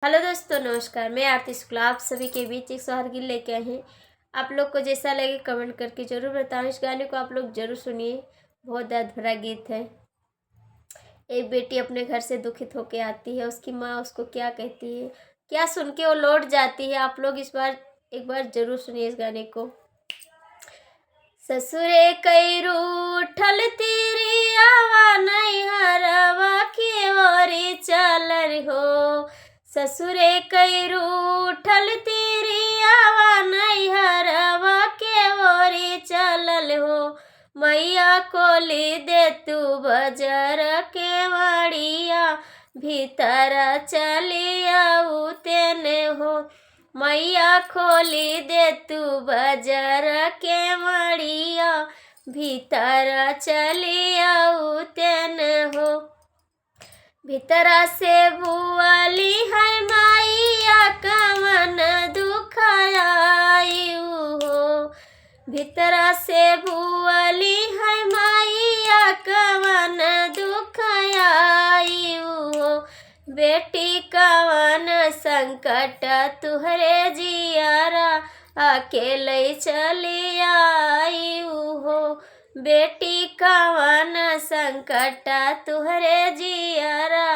Hello दोस्तों, नमस्कार। मैं आरती शुक्ला आप सभी के बीच एक सोहर गीत लेके आए हैं। आप लोग को जैसा लगे कमेंट करके ज़रूर बताएं। इस गाने को आप लोग ज़रूर सुनिए, बहुत दर्द भरा गीत है। एक बेटी अपने घर से दुखित होके आती है, उसकी माँ उसको क्या कहती है, क्या सुन के वो लौट जाती है। आप लोग एक बार ज़रूर सुनिए इस गाने को। ससुरे कई रूठल तेरी आवा नहीं हरवा के ओरी चल हो। ससुरे कई रूठल तेरी आवा नहीं हरवा के ओरी चलल हो। मैया कोली दे तू बजर के मड़िया, भीतर चलिया तेने हो। मैया खोली दे तू बजर के मड़िया, भीतर चलिया तेन हो। भीतरा से बुआली है मैया कमन दुखाई हो। भीतरा से बुआली है मैया कमन दुखाई हो। बेटी कवन संकट तुहरे जियारा, अकेले चली आई हो। बेटी कवन संकट तुहरे जियारा,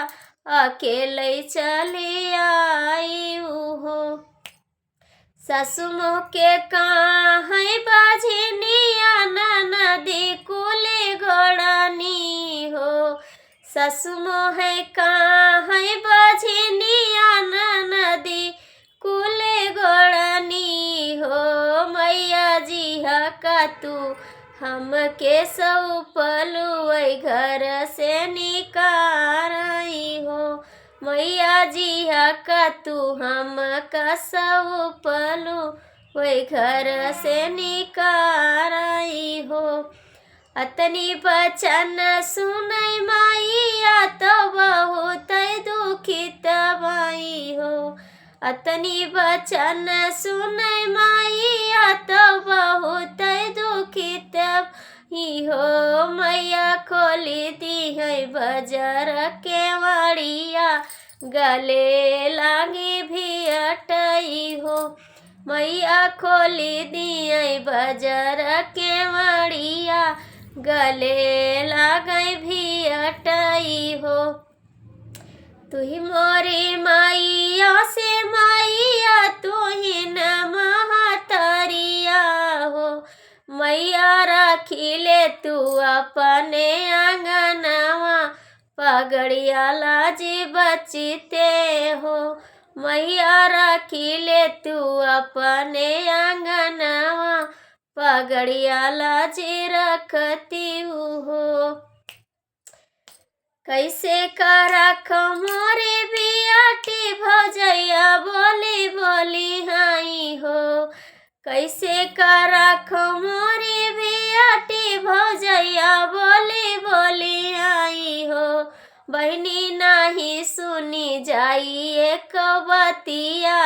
अकेले चली आई हो। सासु मोह के काहे बाझनिया नदी कुले घोड़ानी हो। सासु मोह काहे बाझनिया नदी कुले घोड़ानी हो। मैया जी का तू हमके सौंपलू घर से निकाराई हो। मैया जी का तू हमका सौंपलू घर से निकाराई हो। अतनी बचन सुनई मैया तो बहुत दुखित बाई हो। अतनी बचन सुनई मैया तो बहुत दुखित ही हो। मैया खोली दी है बजर के मड़िया, गले लागी भी अटई हो। मैया खोली दी है बजर के मड़िया, गले लागी भी अटई हो। तू ही मोरी मैया से मैया, तू ही न महतरिया हो। मैया रखी ले तू अपने आंगनवा, पगड़िया लाजी बचते हो। मैया रखी ले तू अपने आंगनवा, पगड़िया लाजी रखती हो। कैसे करख मोरे बियाटी भौजैया बोली बोली हाई हो। कैसे करख मोरे बियाटी भौजैया बोली बोली आई हो। बहनी नहीं सुनी जाई एक बतिया,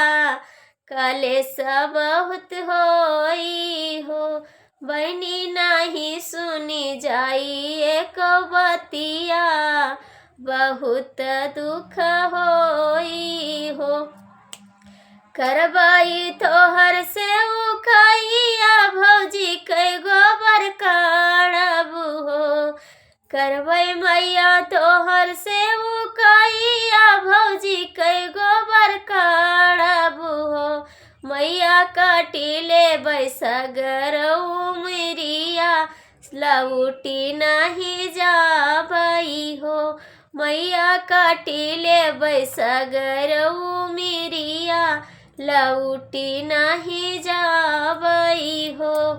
कलेश बहुत होई हो। बहनी नहीं सुनी जाई एक बतिया, बहुत दुख होई हो। करबाई तोहर से उखैया भौजी कई गोबर काढ़ब हो। करबै मैया तोहर से उखैया भौजी कई गोबर काढ़ब हो। मैया काटी ले बैसगर उमरिया, लौटी नहीं जाबई हो। मैया काटी ले बैसगर उमरिया, लौटी नहीं जाबई हो।